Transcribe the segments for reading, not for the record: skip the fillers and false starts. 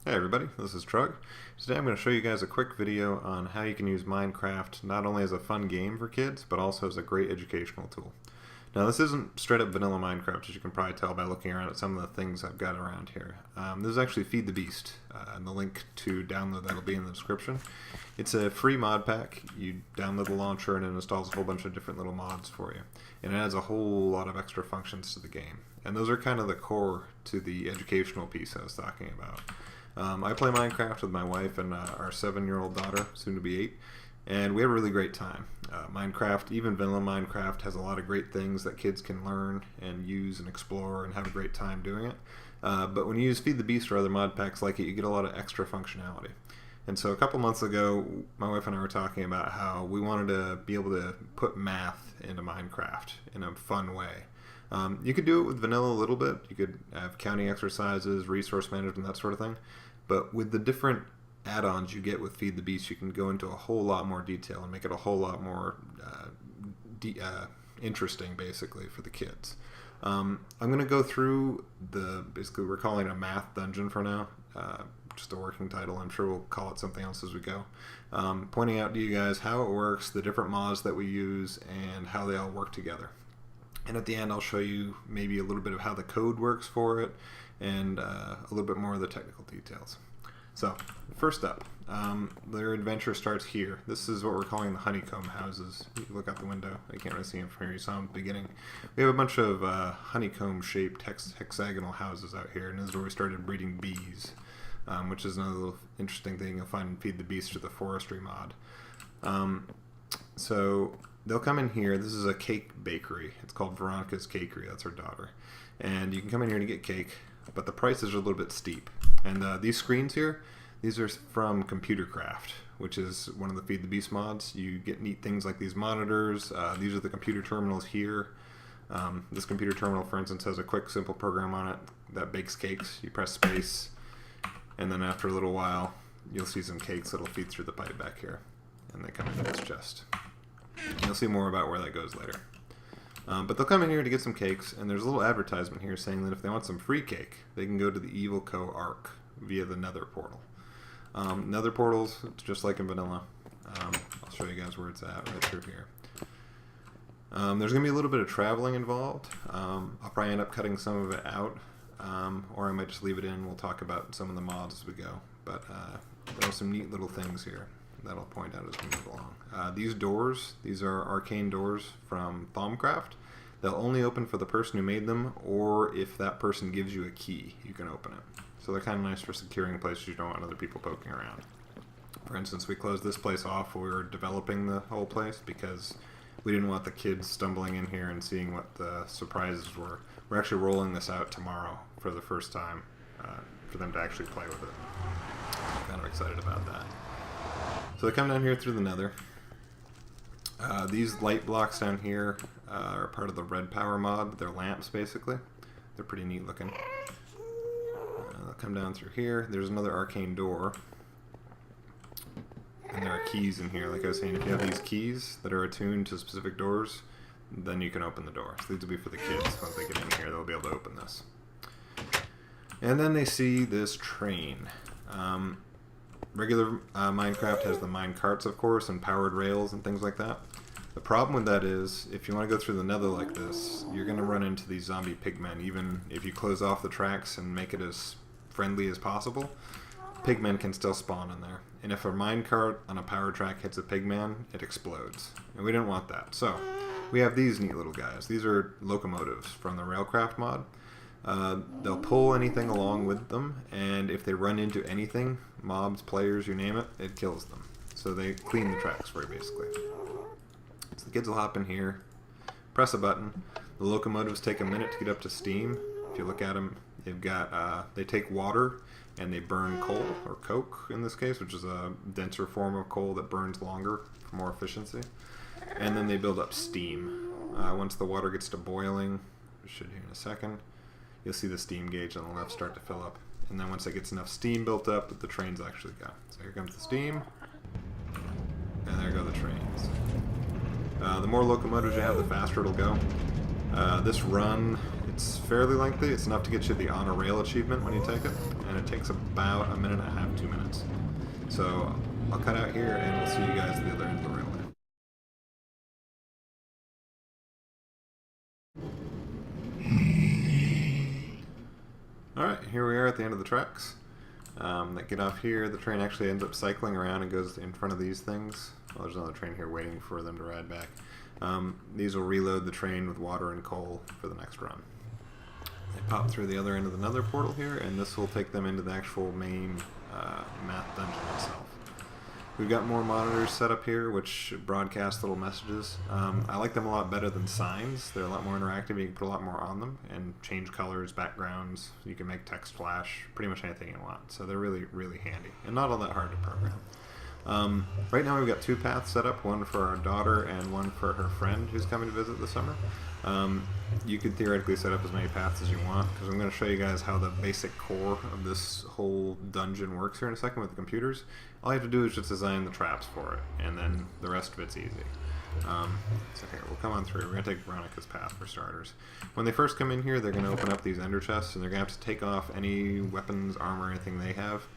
Hey everybody, this is Trug. Today I'm going to show you guys a quick video on how you can use Minecraft not only as a fun game for kids, but also as a great educational tool. Now this isn't straight up vanilla Minecraft, as you can probably tell by looking around at some of the things I've got around here. This is actually Feed the Beast, and the link to download that will be in the description. It's a free mod pack. You download the launcher and it installs a whole bunch of different little mods for you. And it adds a whole lot of extra functions to the game. And those are kind of the core to the educational piece I was talking about. I play Minecraft with my wife and our 7-year-old daughter, soon to be 8, and we have a really great time. Minecraft, even vanilla Minecraft, has a lot of great things that kids can learn and use and explore and have a great time doing it. But when you use Feed the Beast or other mod packs like it, you get a lot of extra functionality. And so a couple months ago, my wife and I were talking about how we wanted to be able to put math into Minecraft in a fun way. You could do it with vanilla a little bit. You could have counting exercises, resource management, that sort of thing. But with the different add-ons you get with Feed the Beast, you can go into a whole lot more detail and make it a whole lot more interesting, basically, for the kids. I'm going to go through basically we're calling it a math dungeon for now. Just a working title. I'm sure we'll call it something else as we go. Pointing out to you guys how it works, the different mods that we use, and how they all work together. And at the end, I'll show you maybe a little bit of how the code works for it, and a little bit more of the technical details. So, first up, their adventure starts here. This is what we're calling the honeycomb houses. You look out the window. I can't really see them from here. You saw them at the beginning. We have a bunch of honeycomb-shaped hexagonal houses out here, and this is where we started breeding bees, which is another little interesting thing you'll find in Feed the Beast or the forestry mod. So they'll come in here. This is a cake bakery. It's called Veronica's Cakery. That's her daughter. And you can come in here to get cake, but the prices are a little bit steep. And these screens here, these are from Computer Craft, which is one of the Feed the Beast mods. You get neat things like these monitors. These are the computer terminals here. This computer terminal, for instance, has a quick, simple program on it that bakes cakes. You press space, and then after a little while, you'll see some cakes that'll feed through the pipe back here. And they come into this chest. You'll see more about where that goes later. But they'll come in here to get some cakes, and there's a little advertisement here saying that if they want some free cake, they can go to the Evil Co. Arc via the Nether portal. Nether portals, it's just like in vanilla. I'll show you guys where it's at right through here. There's going to be a little bit of traveling involved. I'll probably end up cutting some of it out, or I might just leave it in. We'll talk about some of the mods as we go. But there are some neat little things here that I'll point out as we move along. These doors, these are arcane doors from Thaumcraft. They'll only open for the person who made them, or if that person gives you a key, you can open it. So they're kind of nice for securing places you don't want other people poking around. For instance, we closed this place off while we were developing the whole place because we didn't want the kids stumbling in here and seeing what the surprises were. We're actually rolling this out tomorrow for the first time for them to actually play with it. I'm kind of excited about that. So they come down here through the Nether. These light blocks down here are part of the Red Power mod. They're lamps, basically. They're pretty neat looking. They'll come down through here. There's another arcane door. And there are keys in here. Like I was saying, if you have these keys that are attuned to specific doors, then you can open the door. So these will be for the kids. Once they get in here, they'll be able to open this. And then they see this train. Regular Minecraft has the mine carts, of course, and powered rails and things like that. The problem with that is, if you want to go through the Nether like this, you're going to run into these zombie pigmen. Even if you close off the tracks and make it as friendly as possible, pigmen can still spawn in there. And if a minecart on a power track hits a pigman, it explodes. And we didn't want that. So, we have these neat little guys. These are locomotives from the Railcraft mod. They'll pull anything along with them, and if they run into anything, mobs, players, you name it, it kills them. So they clean the tracks for you, basically. So the kids will hop in here, press a button. The locomotives take a minute to get up to steam. If you look at them, they've got they take water and they burn coal, or coke in this case, which is a denser form of coal that burns longer for more efficiency. And then they build up steam. Once the water gets to boiling, we should here in a second, you'll see the steam gauge on the left start to fill up. And then once it gets enough steam built up, the trains actually go. So here comes the steam, and there go the trains. The more locomotives you have, the faster it'll go. This run, it's fairly lengthy. It's enough to get you the On a Rail achievement when you take it. and it takes about 1.5 minutes, 2 minutes. So I'll cut out here, and we'll see you guys at the other end of the railway. Alright, here we are at the end of the tracks. That get off here, the train actually ends up cycling around and goes in front of these things. Well, there's another train here waiting for them to ride back. These will reload the train with water and coal for the next run. They pop through the other end of another portal here, and this will take them into the actual main math dungeon itself. We've got more monitors set up here, which broadcast little messages. I like them a lot better than signs. They're a lot more interactive. You can put a lot more on them and change colors, backgrounds. You can make text flash, pretty much anything you want. So they're really, really handy and not all that hard to program. Right now we've got 2 paths set up, one for our daughter and one for her friend who's coming to visit this summer. You could theoretically set up as many paths as you want, because I'm going to show you guys how the basic core of this whole dungeon works here in a second with the computers. All you have to do is just design the traps for it, and then the rest of it's easy. So here, we'll come on through. We're going to take Veronica's path for starters. When they first come in here, they're going to open up these ender chests, and they're going to have to take off any weapons, armor, anything they have,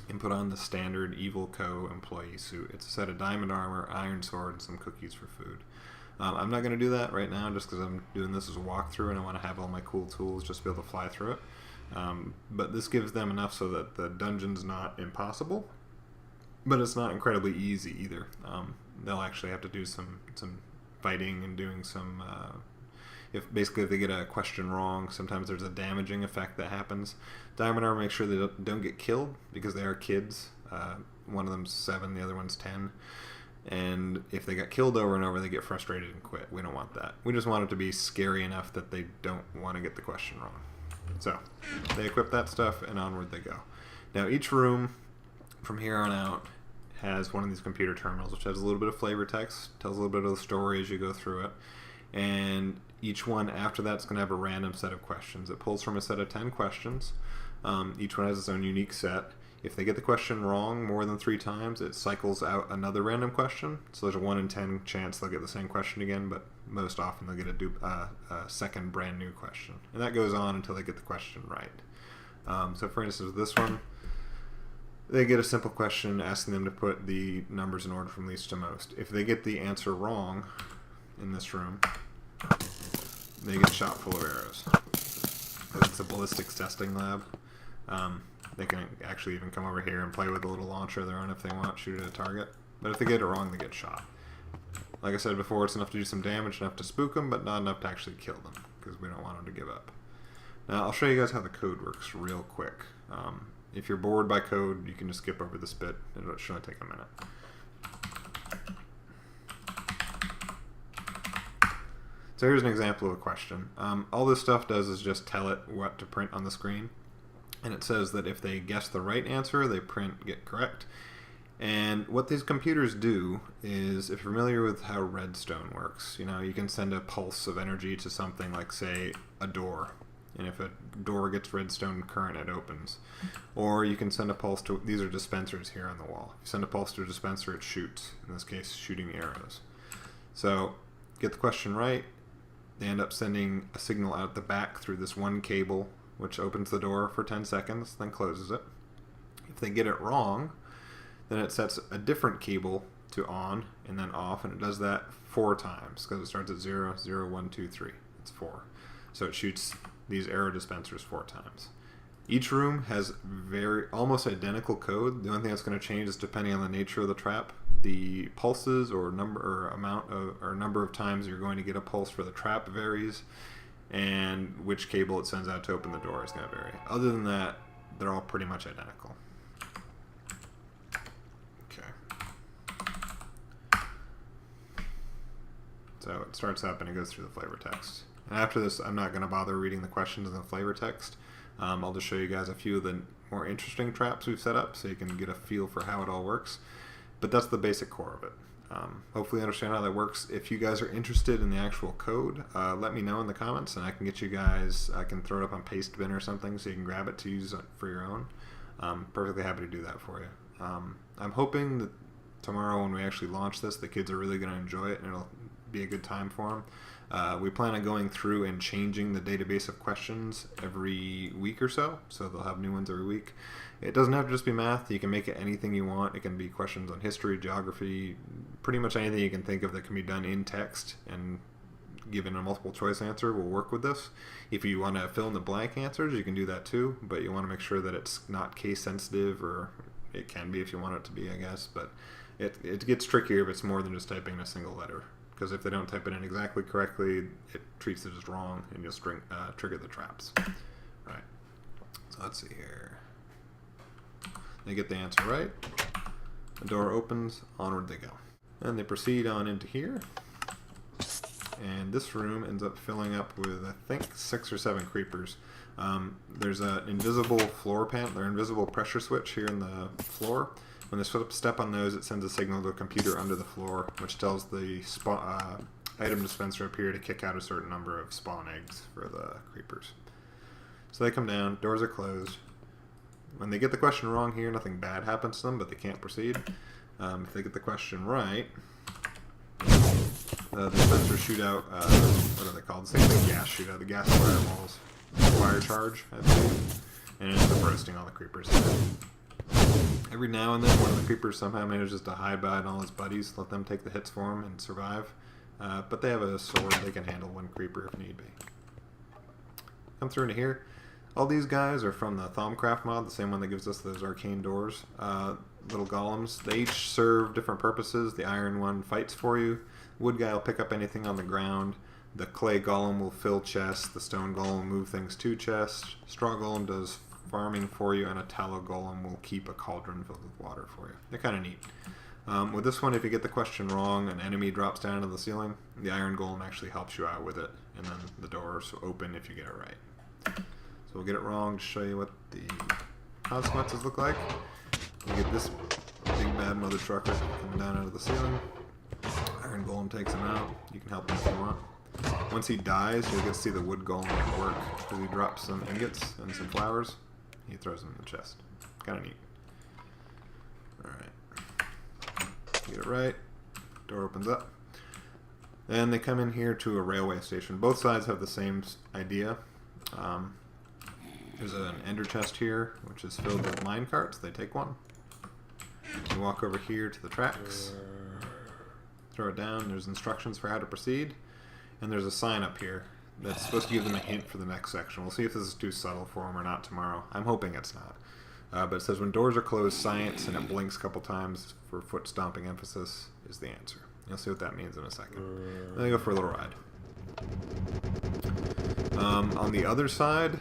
and put on the standard Evil Co. employee suit. It's a set of diamond armor, iron sword, and some cookies for food. I'm not going to do that right now just because I'm doing this as a walkthrough and I want to have all my cool tools just to be able to fly through it. But this gives them enough so that the dungeon's not impossible, but it's not incredibly easy either. They'll actually have to do some fighting and doing some... if they get a question wrong, sometimes there's a damaging effect that happens. Diamond armor makes sure they don't get killed because they are kids. One of them's 7, the other one's 10. And if they got killed over and over, they get frustrated and quit. We don't want that. We just want it to be scary enough that they don't want to get the question wrong. So they equip that stuff and onward they go. Now each room from here on out has one of these computer terminals, which has a little bit of flavor text, tells a little bit of the story as you go through it. And each one after that's going to have a random set of questions. It pulls from a set of 10 questions. Each one has its own unique set. If they get the question wrong more than 3 times, it cycles out another random question. So there's a 1 in 10 chance they'll get the same question again, but most often they'll get a second brand new question. And that goes on until they get the question right. So for instance, with this one, they get a simple question asking them to put the numbers in order from least to most. If they get the answer wrong in this room, they get shot full of arrows. It's a ballistics testing lab. They can actually even come over here and play with a little launcher of their own if they want, shoot at a target. But if they get it wrong, they get shot. Like I said before, it's enough to do some damage, enough to spook them, but not enough to actually kill them, because we don't want them to give up. Now, I'll show you guys how the code works real quick. If you're bored by code, you can just skip over this bit. It'll only take a minute. So here's an example of a question. All this stuff does is just tell it what to print on the screen. And it says that if they guess the right answer, they print get correct. And what these computers do is, if you're familiar with how redstone works, you can send a pulse of energy to something like, say, a door. And if a door gets redstone current, it opens. Or you can send a pulse to, these are dispensers here on the wall. If you send a pulse to a dispenser, it shoots. In this case, shooting arrows. So, get the question right. They end up sending a signal out the back through this one cable, which opens the door for 10 seconds, then closes it. If they get it wrong, then it sets a different cable to on and then off, and it does that 4 times, because it starts at 0, 0, 1, 2, 3. It's 4. So it shoots these arrow dispensers 4 times. Each room has almost identical code. The only thing that's going to change is depending on the nature of the trap. The pulses or number of times you're going to get a pulse for the trap varies, and which cable it sends out to open the door is going to vary. Other than that, they're all pretty much identical. Okay. So it starts up and it goes through the flavor text. And after this, I'm not going to bother reading the questions in the flavor text. I'll just show you guys a few of the more interesting traps we've set up so you can get a feel for how it all works. But that's the basic core of it. Hopefully you understand how that works. If you guys are interested in the actual code, let me know in the comments and I can get you guys, I can throw it up on Pastebin or something so you can grab it to use for your own. I'm perfectly happy to do that for you. I'm hoping that tomorrow when we actually launch this, the kids are really going to enjoy it and it'll be a good time for them. We plan on going through and changing the database of questions every week or so they'll have new ones every week. It doesn't have to just be math. You can make it anything you want. It can be questions on history, geography, pretty much anything you can think of that can be done in text, and given a multiple choice answer will work with this. If you want to fill in the blank answers, you can do that too, but you want to make sure that it's not case sensitive, or it can be if you want it to be, I guess, but it gets trickier if it's more than just typing a single letter, because if they don't type it in exactly correctly, it treats it as wrong, and you'll trigger the traps. All right, so let's see here. They get the answer right. The door opens, onward they go. And they proceed on into here. And this room ends up filling up with, I think, 6 or 7 creepers. There's an invisible floor panel, or invisible pressure switch here in the floor. When they step on those, it sends a signal to a computer under the floor, which tells the item dispenser up here to kick out a certain number of spawn eggs for the creepers. So they come down, doors are closed. When they get the question wrong here, nothing bad happens to them, but they can't proceed. If they get the question right, the dispensers shoot out, what are they called? Same thing, gas shoot out, the gas fireballs. Fire charge, I believe. And it ends up roasting all the creepers. Every now and then, one of the creepers somehow manages to hide behind all his buddies, let them take the hits for him and survive. But they have a sword, they can handle one creeper if need be. Come through into here. All these guys are from the Thaumcraft mod, the same one that gives us those arcane doors. Little golems. They each serve different purposes. The iron one fights for you. Wood guy will pick up anything on the ground. The clay golem will fill chests. The stone golem will move things to chests. Straw golem does farming for you, and a tallow golem will keep a cauldron filled with water for you. They're kind of neat. With this one, if you get the question wrong, an enemy drops down to the ceiling. The iron golem actually helps you out with it, and then the doors open if you get it right. So we'll get it wrong to show you what the consequences look like. You get this big bad mother trucker coming down out of the ceiling. Iron golem takes him out. You can help him if you want. Once he dies, you'll get to see the wood golem work, because he drops some ingots and some flowers. He throws them in the chest. Kind of neat. Alright. Get it right. Door opens up. Then they come in here to a railway station. Both sides have the same idea. There's an ender chest here, which is filled with mine carts. They take one. You walk over here to the tracks. Throw it down. There's instructions for how to proceed. And there's a sign up here that's supposed to give them a hint for the next section. We'll see if this is too subtle for them or not tomorrow. I'm hoping it's not. But it says when doors are closed, science, and it blinks a couple times for foot stomping emphasis is the answer. You'll see what that means in a second. Then they go for a little ride. On the other side,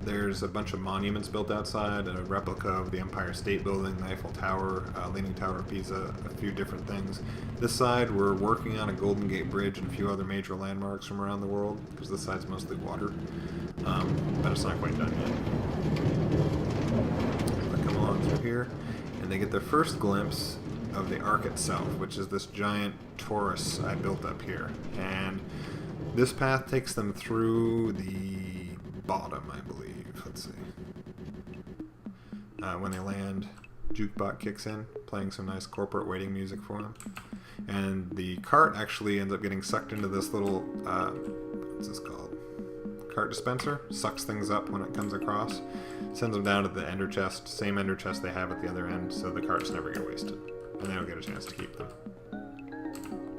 there's a bunch of monuments built outside, a replica of the Empire State Building, the Eiffel Tower, Leaning Tower of Pisa, a few different things. This side, we're working on a Golden Gate Bridge and a few other major landmarks from around the world, because this side's mostly water. But it's not quite done yet. They come along through here, and they get their first glimpse of the Ark itself, which is this giant torus I built up here. And this path takes them through the bottom, I believe. Let's see. When they land, Jukebot kicks in, playing some nice corporate waiting music for them. And the cart actually ends up getting sucked into this little, what's this called? Cart dispenser. Sucks things up when it comes across. Sends them down to the ender chest, same ender chest they have at the other end, so the carts never get wasted. And they don't get a chance to keep them.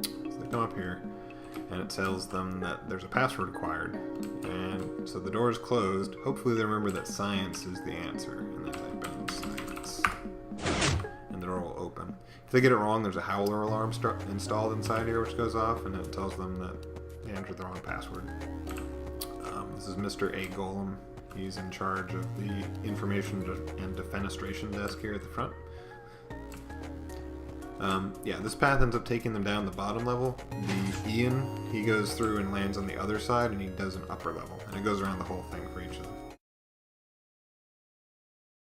So they come up here, and it tells them that there's a password required. And so the door is closed. Hopefully they remember that science is the answer. And they type in science. And the door will open. If they get it wrong, there's a howler alarm installed inside here, which goes off, and it tells them that they entered the wrong password. This is Mr. A. Golem. He's in charge of the information and defenestration desk here at the front. Yeah, this path ends up taking them down the bottom level. The Ian, he goes through and lands on the other side, and he does an upper level, and it goes around the whole thing for each of them.